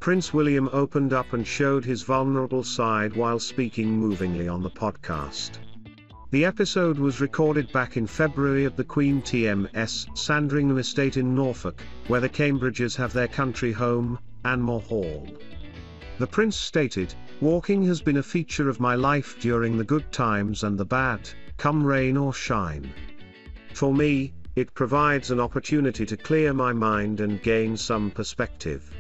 Prince William opened up and showed his vulnerable side while speaking movingly on the podcast. The episode was recorded back in February at the Queen TMS Sandringham estate in Norfolk, where the Cambridges have their country home, Anmer Hall. The prince stated, "Walking has been a feature of my life during the good times and the bad, come rain or shine. For me, it provides an opportunity to clear my mind and gain some perspective.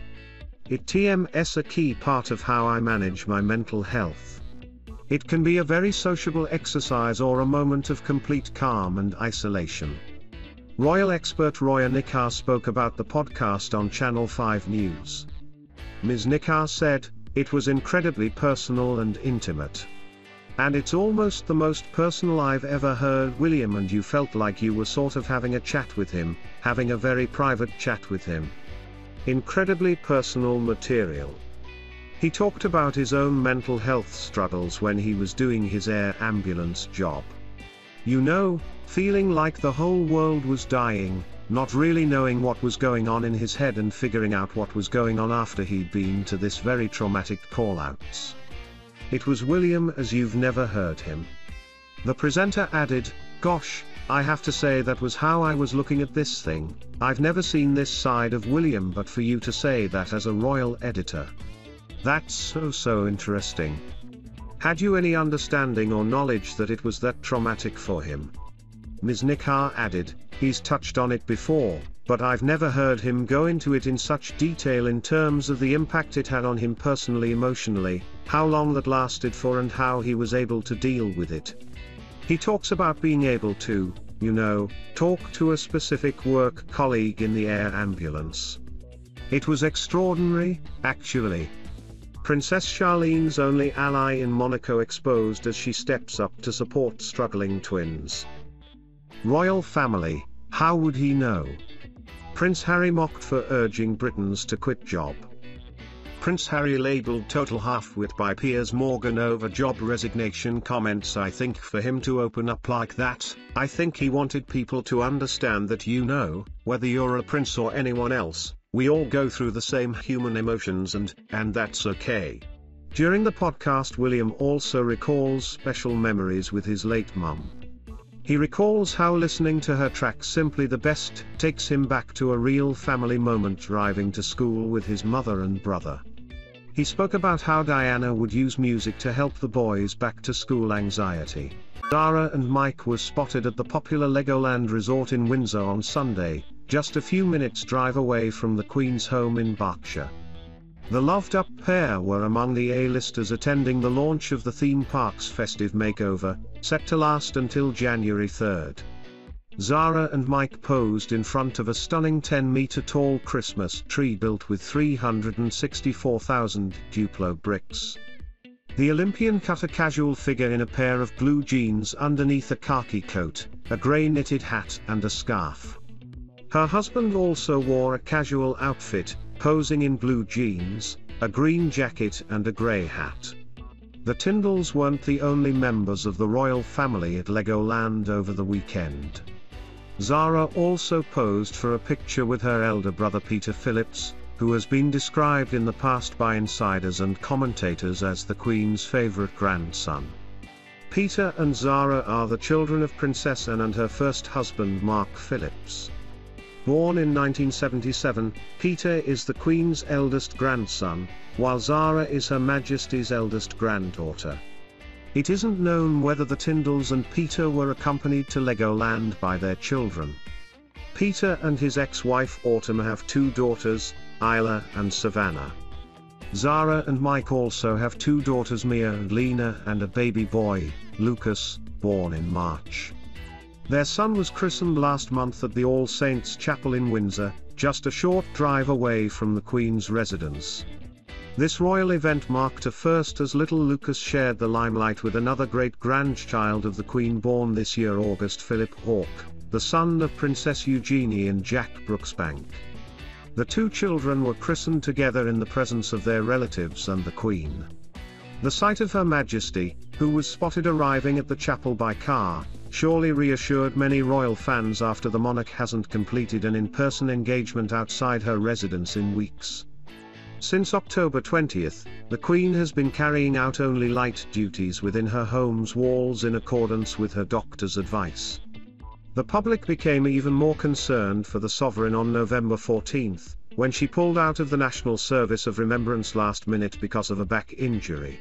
It TMS a key part of how I manage my mental health. It can be a very sociable exercise or a moment of complete calm and isolation." Royal expert Roya Nikkhah spoke about the podcast on Channel 5 News. Ms. Nikkhah said, "It was incredibly personal and intimate. And it's almost the most personal I've ever heard William, and you felt like you were sort of having a chat with him, having a very private chat with him. Incredibly personal material." He talked about his own mental health struggles when he was doing his air ambulance job. You know, feeling like the whole world was dying, not really knowing what was going on in his head and figuring out what was going on after he'd been to this very traumatic callouts. It was William as you've never heard him. The presenter added, "Gosh, I have to say that was how I was looking at this thing. I've never seen this side of William, but for you to say that as a royal editor. That's so interesting. Had you any understanding or knowledge that it was that traumatic for him?" Ms. Nikkhah added, "He's touched on it before, but I've never heard him go into it in such detail in terms of the impact it had on him personally, emotionally, how long that lasted for and how he was able to deal with it. He talks about being able to, talk to a specific work colleague in the air ambulance. It was extraordinary, actually. Princess Charlene's only ally in Monaco exposed as she steps up to support struggling twins. Royal family, how would he know? Prince Harry mocked for urging Britons to quit job. Prince Harry labelled total half-wit by Piers Morgan over job resignation comments. "I think for him to open up like that, I think he wanted people to understand that whether you're a prince or anyone else, we all go through the same human emotions and that's okay." During the podcast, William also recalls special memories with his late mum. He recalls how listening to her track Simply the Best takes him back to a real family moment driving to school with his mother and brother. He spoke about how Diana would use music to help the boys' back-to-school anxiety. Zara and Mike were spotted at the popular Legoland resort in Windsor on Sunday, just a few minutes' drive away from the Queen's home in Berkshire. The loved-up pair were among the A-listers attending the launch of the theme park's festive makeover, set to last until January 3rd. Zara and Mike posed in front of a stunning 10-meter-tall Christmas tree built with 364,000 Duplo bricks. The Olympian cut a casual figure in a pair of blue jeans underneath a khaki coat, a grey knitted hat and a scarf. Her husband also wore a casual outfit, posing in blue jeans, a green jacket and a grey hat. The Tyndalls weren't the only members of the royal family at Legoland over the weekend. Zara also posed for a picture with her elder brother Peter Phillips, who has been described in the past by insiders and commentators as the Queen's favourite grandson. Peter and Zara are the children of Princess Anne and her first husband Mark Phillips. Born in 1977, Peter is the Queen's eldest grandson, while Zara is Her Majesty's eldest granddaughter. It isn't known whether the Tyndalls and Peter were accompanied to Legoland by their children. Peter and his ex-wife Autumn have two daughters, Isla and Savannah. Zara and Mike also have two daughters, Mia and Lena, and a baby boy, Lucas, born in March. Their son was christened last month at the All Saints Chapel in Windsor, just a short drive away from the Queen's residence. This royal event marked a first as little Lucas shared the limelight with another great-grandchild of the Queen born this year, August Philip Hawke, the son of Princess Eugenie and Jack Brooksbank. The two children were christened together in the presence of their relatives and the Queen. The sight of Her Majesty, who was spotted arriving at the chapel by car, surely reassured many royal fans after the monarch hasn't completed an in-person engagement outside her residence in weeks. Since October 20th, the Queen has been carrying out only light duties within her home's walls in accordance with her doctor's advice. The public became even more concerned for the sovereign on November 14th, when she pulled out of the National Service of Remembrance last minute because of a back injury.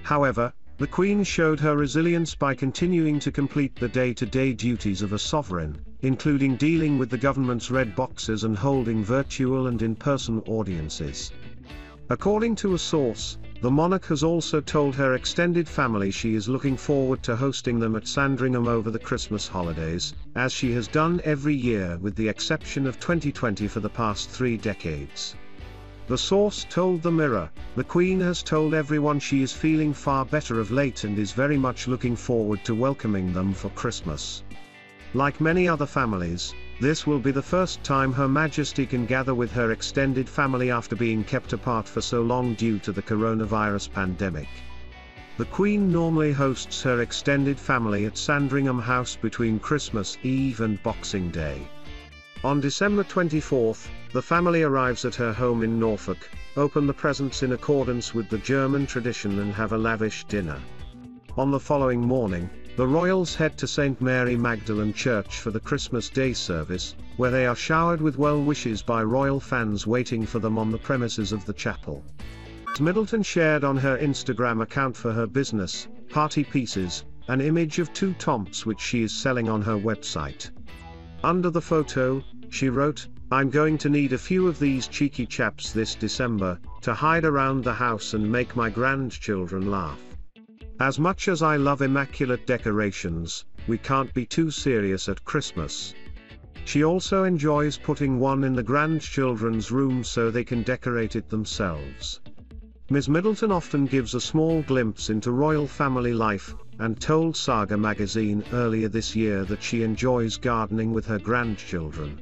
However, the Queen showed her resilience by continuing to complete the day-to-day duties of a sovereign, including dealing with the government's red boxes and holding virtual and in-person audiences. According to a source, the monarch has also told her extended family she is looking forward to hosting them at Sandringham over the Christmas holidays, as she has done every year with the exception of 2020 for the past 3 decades. The source told the Mirror, the Queen has told everyone she is feeling far better of late and is very much looking forward to welcoming them for Christmas. Like many other families, this will be the first time Her Majesty can gather with her extended family after being kept apart for so long due to the coronavirus pandemic. The Queen normally hosts her extended family at Sandringham House between Christmas Eve and Boxing Day. On December 24th, the family arrives at her home in Norfolk, open the presents in accordance with the German tradition and have a lavish dinner. On the following morning, the royals head to St. Mary Magdalene Church for the Christmas Day service, where they are showered with well wishes by royal fans waiting for them on the premises of the chapel. Middleton shared on her Instagram account for her business, Party Pieces, an image of 2 tomps which she is selling on her website. Under the photo, she wrote, "I'm going to need a few of these cheeky chaps this December, to hide around the house and make my grandchildren laugh. As much as I love immaculate decorations, we can't be too serious at Christmas." She also enjoys putting one in the grandchildren's room so they can decorate it themselves. Ms. Middleton often gives a small glimpse into royal family life, and told Saga magazine earlier this year that she enjoys gardening with her grandchildren.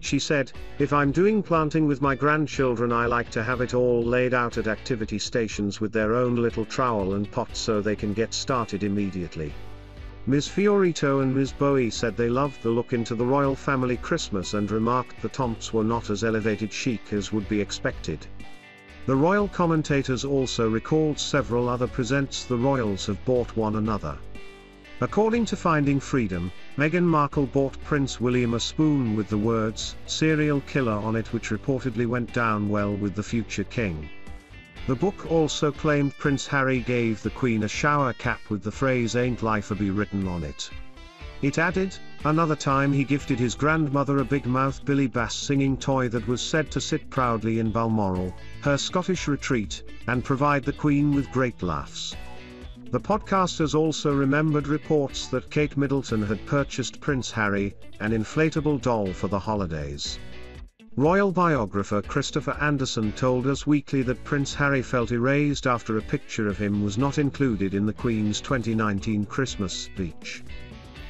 She said, "If I'm doing planting with my grandchildren, I like to have it all laid out at activity stations with their own little trowel and pot so they can get started immediately." Ms. Fiorito and Ms. Bowie said they loved the look into the royal family Christmas and remarked the tomps were not as elevated chic as would be expected. The royal commentators also recalled several other presents the royals have bought one another. According to Finding Freedom, Meghan Markle bought Prince William a spoon with the words "serial killer" on it, which reportedly went down well with the future king. The book also claimed Prince Harry gave the Queen a shower cap with the phrase "Ain't Life a Be" written on it. It added, another time he gifted his grandmother a big-mouth Billy Bass singing toy that was said to sit proudly in Balmoral, her Scottish retreat, and provide the Queen with great laughs. The podcasters also remembered reports that Kate Middleton had purchased Prince Harry an inflatable doll for the holidays. Royal biographer Christopher Anderson told Us Weekly that Prince Harry felt erased after a picture of him was not included in the Queen's 2019 Christmas speech.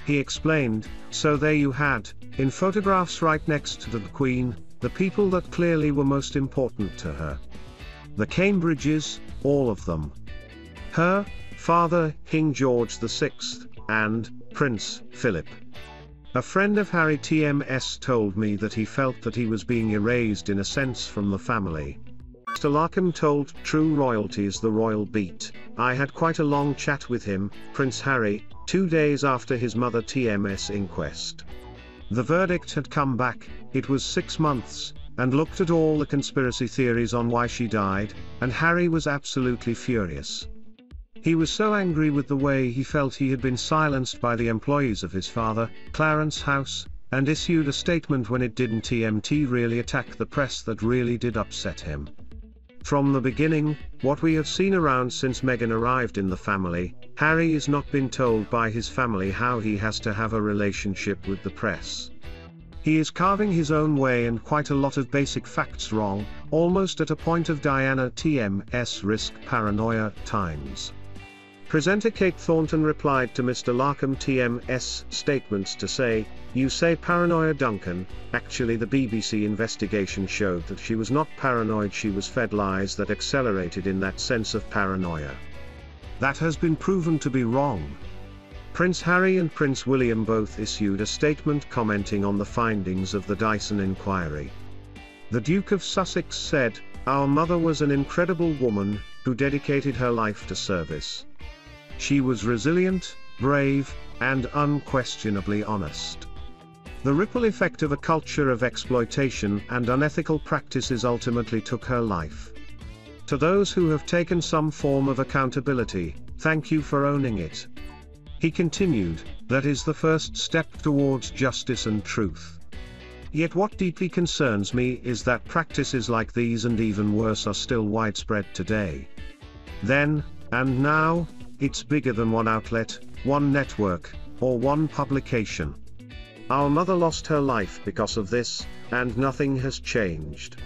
He explained, "So there you had, in photographs right next to the Queen, the people that clearly were most important to her. The Cambridges, all of them. Her father, King George VI, and Prince Philip." A friend of Harry TMS told me that he felt that he was being erased in a sense from the family. Mr. Larkham told True Royalty is the Royal Beat, "I had quite a long chat with him, Prince Harry, 2 days after his mother TMS inquest. The verdict had come back, it was 6 months, and looked at all the conspiracy theories on why she died, and Harry was absolutely furious. He was so angry with the way he felt he had been silenced by the employees of his father, Clarence House, and issued a statement when it didn't really attack the press that really did upset him. From the beginning, what we have seen around since Meghan arrived in the family, Harry has not been told by his family how he has to have a relationship with the press. He is carving his own way and quite a lot of basic facts wrong, almost at a point of Diana TMS risk paranoia times." Presenter Kate Thornton replied to Mr. Larkham TMS statements to say, "You say paranoia, Duncan, actually the BBC investigation showed that she was not paranoid, she was fed lies that accelerated in that sense of paranoia. That has been proven to be wrong." Prince Harry and Prince William both issued a statement commenting on the findings of the Dyson inquiry. The Duke of Sussex said, Our mother was an incredible woman, who dedicated her life to service. She was resilient, brave, and unquestionably honest. The ripple effect of a culture of exploitation and unethical practices ultimately took her life. To those who have taken some form of accountability, thank you for owning it. He continued, that is the first step towards justice and truth. Yet what deeply concerns me is that practices like these and even worse are still widespread today. Then, and now, it's bigger than one outlet, one network, or one publication. Our mother lost her life because of this, and nothing has changed.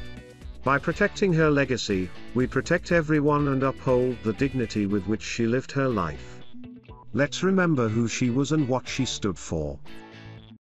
By protecting her legacy, we protect everyone and uphold the dignity with which she lived her life. Let's remember who she was and what she stood for.